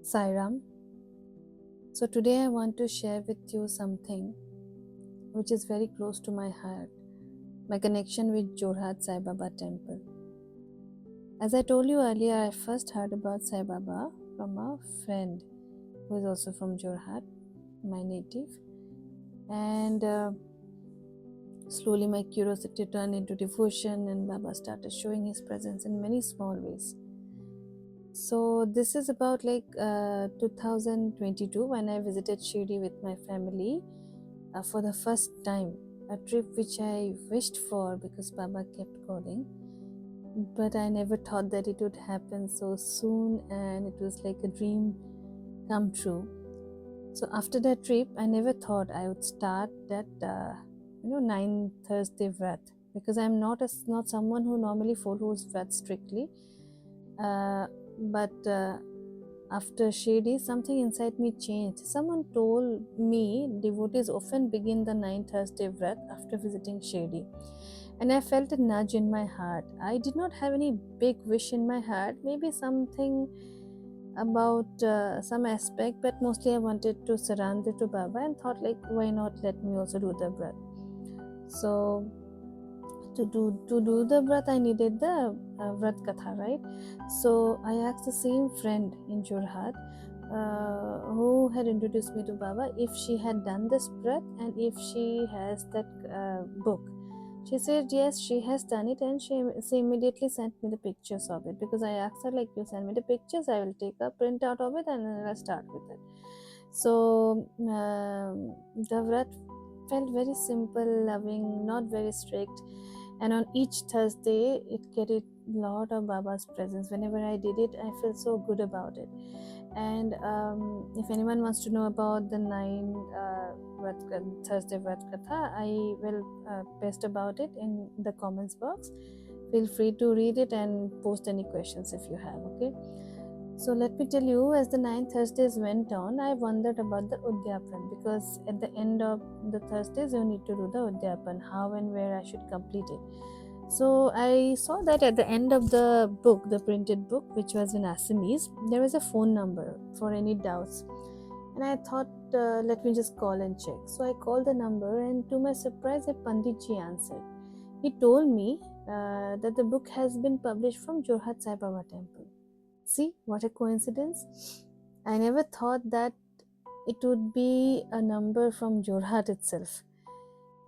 Sairam. So today I want to share with you something which is very close to my heart, my connection with Jorhat Sai Baba temple. As I told you earlier, I first heard about Sai Baba from a friend who is also from Jorhat, my native. And slowly my curiosity turned into devotion, and Baba started showing his presence in many small ways. So this is about 2022 when I visited Shirdi with my family for the first time, a trip which I wished for because Baba kept calling, but I never thought that it would happen so soon, and it was like a dream come true. So after that trip, I never thought I would start that 9 Thursday Vrat, because I'm not someone who normally follows Vrat strictly. But after Shirdi, something inside me changed. Someone told me devotees often begin the 9 Thursday Vrat after visiting Shirdi, and I felt a nudge in my heart. I did not have any big wish in my heart, maybe something about some aspect, but mostly I wanted to surrender to Baba and thought why not let me also do the Vrat. So to do the Vrat, I needed the Vrat Katha, right? So I asked the same friend in Jorhat who had introduced me to Baba if she had done this Vrat and if she has that book. She said yes, she has done it, and she immediately sent me the pictures of it, because I asked her you send me the pictures, I will take a print out of it and then I'll start with it. So the Vrat felt very simple, loving, not very strict, and on each Thursday it carried a lot of Baba's presence. Whenever I did it, I felt so good about it. And if anyone wants to know about the 9 Thursday Vrat Katha, I will paste about it in the comments box. Feel free to read it and post any questions if you have, okay? So let me tell you, as the 9 Thursdays went on, I wondered about the Udyapan, because at the end of the Thursdays you need to do the Udyapan, how and where I should complete it. So I saw that at the end of the book, the printed book, which was in Assamese, there was a phone number for any doubts. And I thought, let me just call and check. So I called the number, and to my surprise, a Panditji answered. He told me that the book has been published from Jorhat Sai Baba temple. See, what a coincidence. I never thought that it would be a number from Jorhat itself.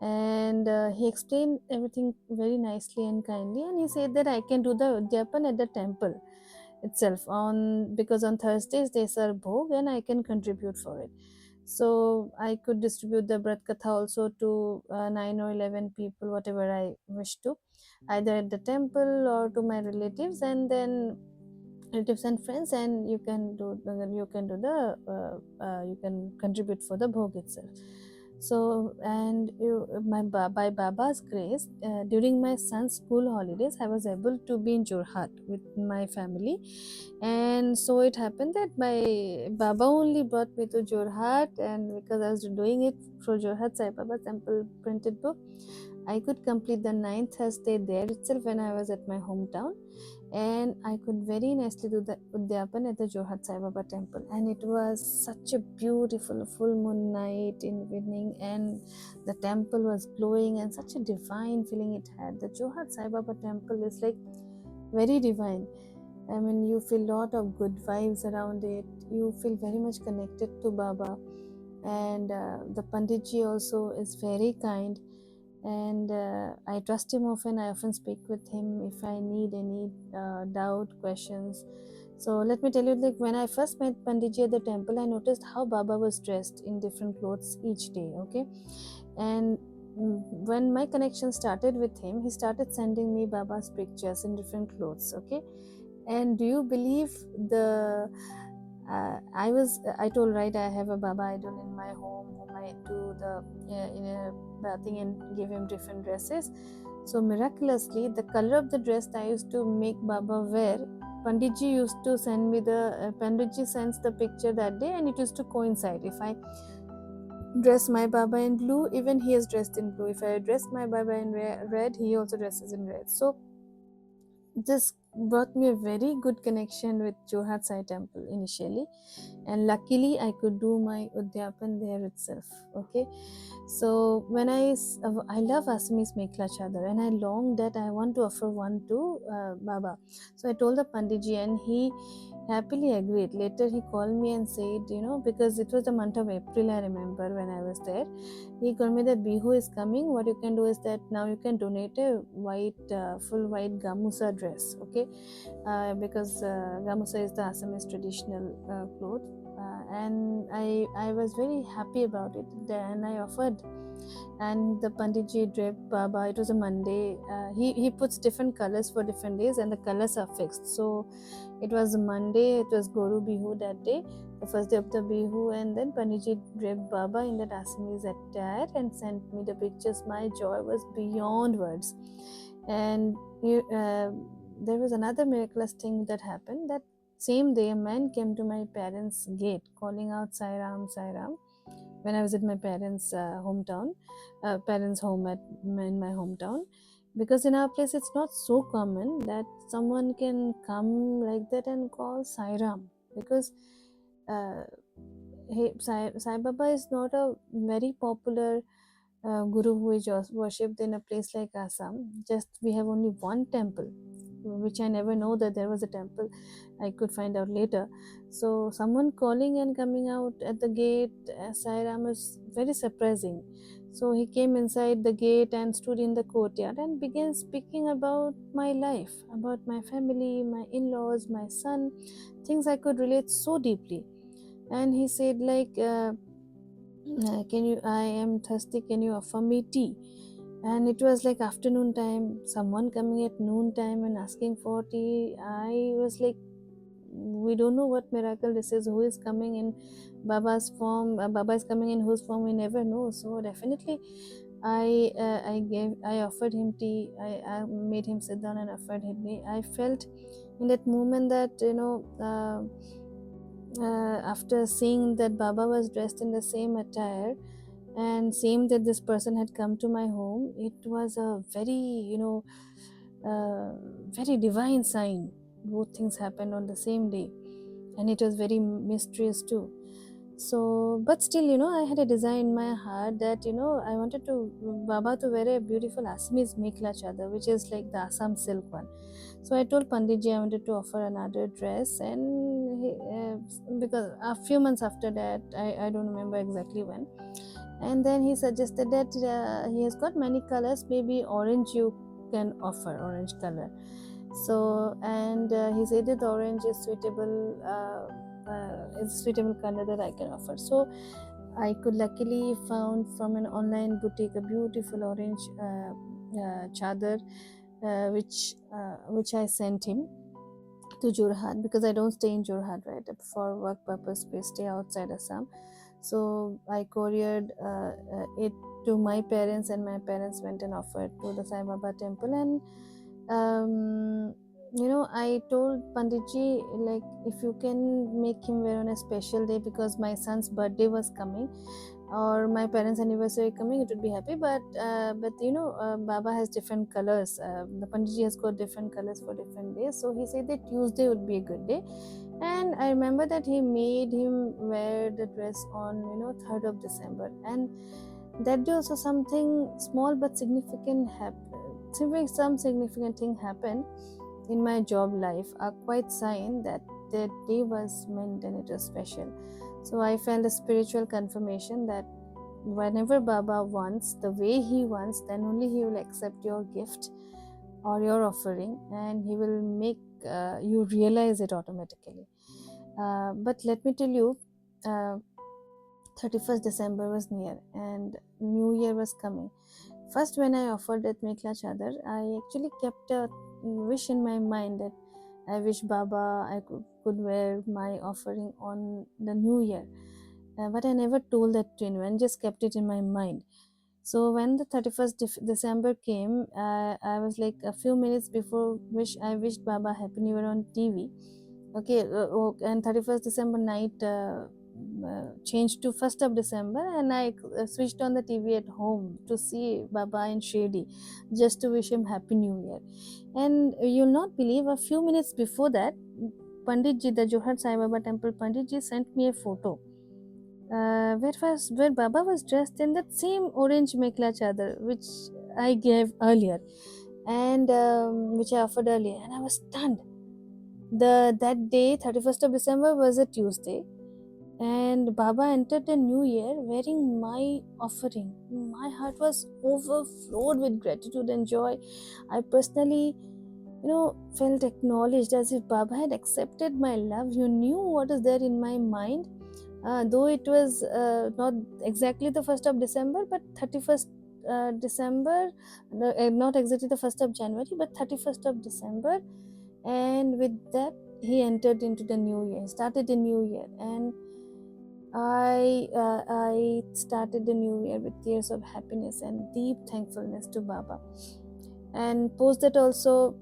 And he explained everything very nicely and kindly, and he said that I can do the Udyapan at the temple itself, because on Thursdays they serve bhog and I can contribute for it. So I could distribute the Vrat Katha also to 9 or 11 people, whatever I wish to, either at the temple or to my relatives, and then relatives and friends, and you can do you can contribute for the bhog itself. So, and by Baba's grace, during my son's school holidays, I was able to be in Jorhat with my family, and so it happened that my Baba only brought me to Jorhat, and because I was doing it through Jorhat Sai Baba Temple printed book, I could complete the 9th Thursday there itself when I was at my hometown, and I could very nicely do the Udyapan at the Jorhat Sai Baba temple. And it was such a beautiful full moon night in evening, and the temple was glowing, and such a divine feeling it had. The Jorhat Sai Baba temple is very divine. I mean, you feel a lot of good vibes around it. You feel very much connected to Baba, and the Panditji also is very kind, and I trust him often. I often speak with him if I need any doubt, questions. So let me tell you, when I first met Panditji at the temple, I noticed how Baba was dressed in different clothes each day, okay? And when my connection started with him, he started sending me Baba's pictures in different clothes, okay? And do you believe I told, right, I have a Baba idol in my home whom I do the bathing and give him different dresses. So miraculously, the color of the dress that I used to make Baba wear, Panditji used to send me Panditji sends the picture that day, and it used to coincide. If I dress my Baba in blue. Even he is dressed in blue. If I dress my Baba in red, he also dresses in red. So this brought me a very good connection with Jorhat Sai Temple initially, and luckily I could do my Udyapan there itself. Okay, so when I love Assamese Mekhla Chadar, and I long that I want to offer one to Baba. So I told the Panditji, and he happily agreed. Later he called me and said, because it was the month of April, I remember when I was there, he told me that Bihu is coming. What you can do is that now you can donate a full white gamusa dress, okay? Because gamusa is the Assamese traditional cloth, and I was very happy about it. Then I offered, and the Panditji draped Baba. It was a Monday. He puts different colors for different days, and the colors are fixed. So it was Monday. It was Guru Bihu that day, the first day of the Bihu, and then Panditji draped Baba in that Assamese attire and sent me the pictures. My joy was beyond words. And there was another miraculous thing that happened. That same day, a man came to my parents' gate calling out Sai Ram, Sai Ram, when I was at my parents' parents' home in my hometown. Because in our place, it's not so common that someone can come like that and call Sai Ram. Because uh, Sai Baba is not a very popular guru who is worshipped in a place like Assam. Just we have only one temple, which I never know that there was a temple. I could find out later. So someone calling and coming out at the gate, Sai Ram, is very surprising. So he came inside the gate and stood in the courtyard and began speaking about my life, about my family, my in-laws, my son, things I could relate so deeply. And he said like, can you? I am thirsty. Can you offer me tea? And it was like afternoon time. Someone coming at noon time and asking for tea. I was like, we don't know what miracle this is. Who is coming in Baba's form? Baba is coming in whose form? We never know. So definitely, I offered him tea. I made him sit down and offered him tea. I felt in that moment that after seeing that Baba was dressed in the same attire, and same that this person had come to my home, it was a very, uh, very divine sign. Both things happened on the same day, and it was very mysterious too. So, but still, I had a desire in my heart that, I wanted to Baba to wear a beautiful Assamese Mekhla Chadar, which is like the Assam silk one. So I told Panditji I wanted to offer another dress, and because a few months after that, I don't remember exactly when, and then he suggested that he has got many colors, maybe orange you can offer, orange color. So, and he said that orange is suitable, is a suitable color that I can offer. So I could luckily found from an online boutique a beautiful orange chadar, which I sent him to Jorhat, because I don't stay in Jorhat, right? For work purpose, we stay outside Assam. So I couriered it to my parents, and my parents went and offered to the Sai Baba temple. And I told Panditji, like, if you can make him wear on a special day, because my son's birthday was coming, or my parents' anniversary coming, it would be happy. But Baba has different colors. The Panditji has got different colors for different days. So he said that Tuesday would be a good day. And I remember that he made him wear the dress on 3rd of December. And that day also something small but significant happened. Some significant thing happened in my job life, a quite sign that that day was meant and it was special. So I felt a spiritual confirmation that whenever Baba wants, the way he wants, then only he will accept your gift or your offering, and he will make you realize it automatically. But let me tell you, 31st December was near and New Year was coming. First, when I offered that Mekhla Chadar, I actually kept a wish in my mind that I wish Baba I could wear my offering on the New Year. But I never told that to anyone, just kept it in my mind. So when the 31st December came, I was like a few minutes before I wished Baba Happy New Year on TV. Okay, and 31st December night, changed to 1st of December, and I switched on the TV at home to see Baba in Shirdi, just to wish him Happy New Year. And you'll not believe, a few minutes before that, Panditji, the Johar Sai Baba temple Panditji, sent me a photo where Baba was dressed in that same orange mekhla chadar which I gave earlier, and which I offered earlier, and I was stunned. That day, 31st of December, was a Tuesday, and Baba entered the new year wearing my offering. My heart was overflowed with gratitude and joy. I personally, felt acknowledged, as if Baba had accepted my love. You knew what is there in my mind, though it was not exactly the 1st of December, but 31st December, not exactly the 1st of January, but 31st of December. And with that, he entered into the new year, started the new year, and I started the new year with tears of happiness and deep thankfulness to Baba. And post that also,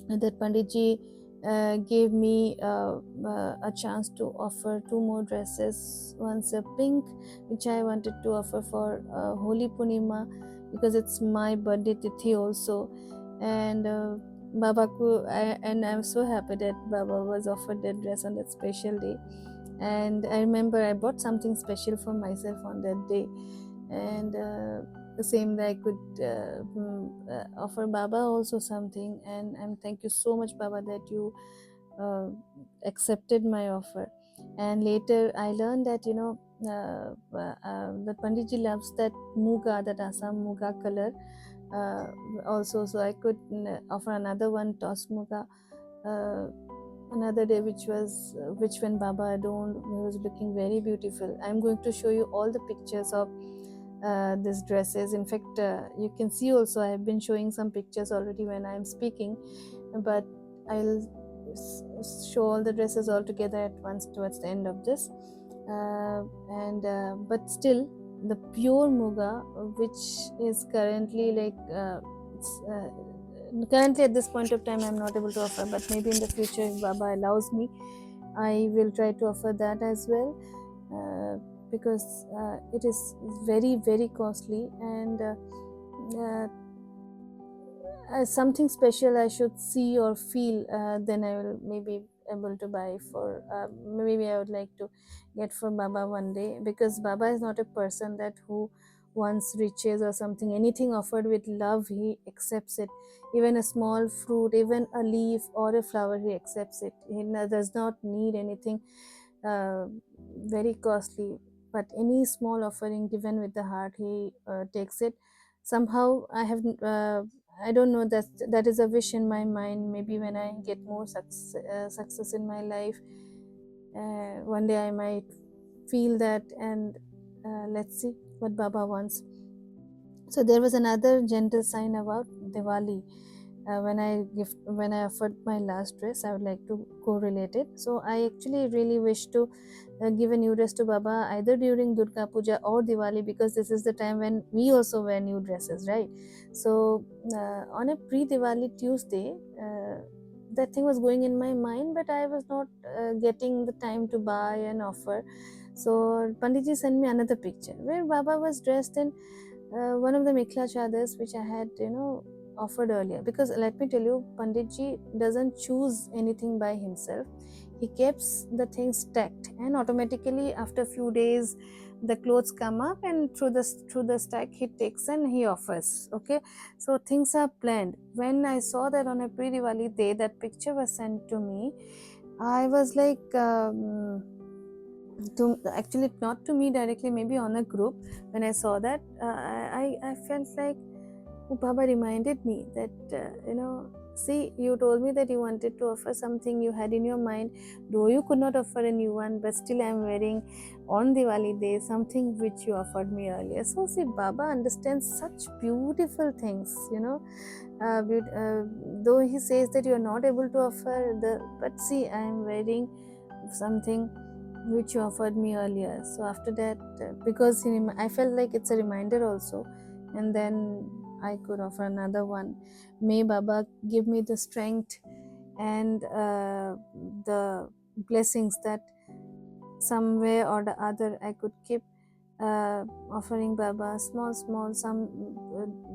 that Panditji gave me a chance to offer two more dresses. One's a pink, which I wanted to offer for Holi Punima, because it's my birthday tithi also. And and I'm so happy that Baba was offered that dress on that special day. And I remember I bought something special for myself on that day, and the same day I could offer Baba also something. And thank you so much, Baba, that you accepted my offer. And later I learned that the Panditji loves that muga, that Assam muga color also, so I could offer another one, toss muga, another day, which when Baba adorned, he was looking very beautiful. I'm going to show you all the pictures of these dresses. In fact, you can see also I have been showing some pictures already when I'm speaking, but I'll show all the dresses all together at once towards the end of this. But still, the pure muga, which is currently like currently at this point of time I'm not able to offer, but maybe in the future, if Baba allows me, I will try to offer that as well, because it is very, very costly, and something special I should see or feel, then I will maybe able to buy for, maybe I would like to get for Baba one day, because Baba is not a person that who wants riches or something. Anything offered with love, he accepts it. Even a small fruit, even a leaf or a flower, he accepts it. He does not need anything uh, very costly, but any small offering given with the heart, he takes it. Somehow I don't know, that is a wish in my mind. Maybe when I get more success in my life, one day I might feel that, and let's see what Baba wants. So there was another gentle sign about Diwali. When I offered my last dress, I would like to correlate it. So I actually really wish to give a new dress to Baba either during Durga Puja or Diwali, because this is the time when we also wear new dresses, right? So on a pre-Diwali Tuesday, that thing was going in my mind, but I was not getting the time to buy and offer. So Panditji sent me another picture where Baba was dressed in one of the Mikla chadars which I had, offered earlier. Because let me tell you, Panditji doesn't choose anything by himself. He keeps the things stacked, and automatically after a few days, the clothes come up, and through the stack he takes and he offers. Okay, so things are planned. When I saw that on a pre-Diwali day, that picture was sent to me, I was like. To actually not to me directly, maybe on a group. When I saw that, I felt like, oh, Baba reminded me that see, you told me that you wanted to offer something you had in your mind, though you could not offer a new one, but still I'm wearing on Diwali day something which you offered me earlier. So see, Baba understands such beautiful things, though he says that you are not able to offer but see, I am wearing something which you offered me earlier. So after that, because I felt like it's a reminder also, and then I could offer another one. May Baba give me the strength and the blessings that somewhere or the other I could keep offering Baba small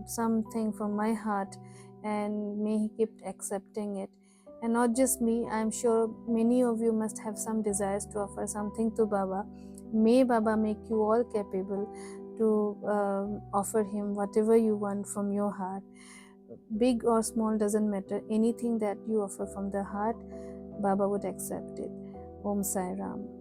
something from my heart, and may he keep accepting it. And not just me, I'm sure many of you must have some desires to offer something to Baba. May Baba make you all capable to offer him whatever you want from your heart. Big or small doesn't matter. Anything that you offer from the heart, Baba would accept it. Om Sai Ram.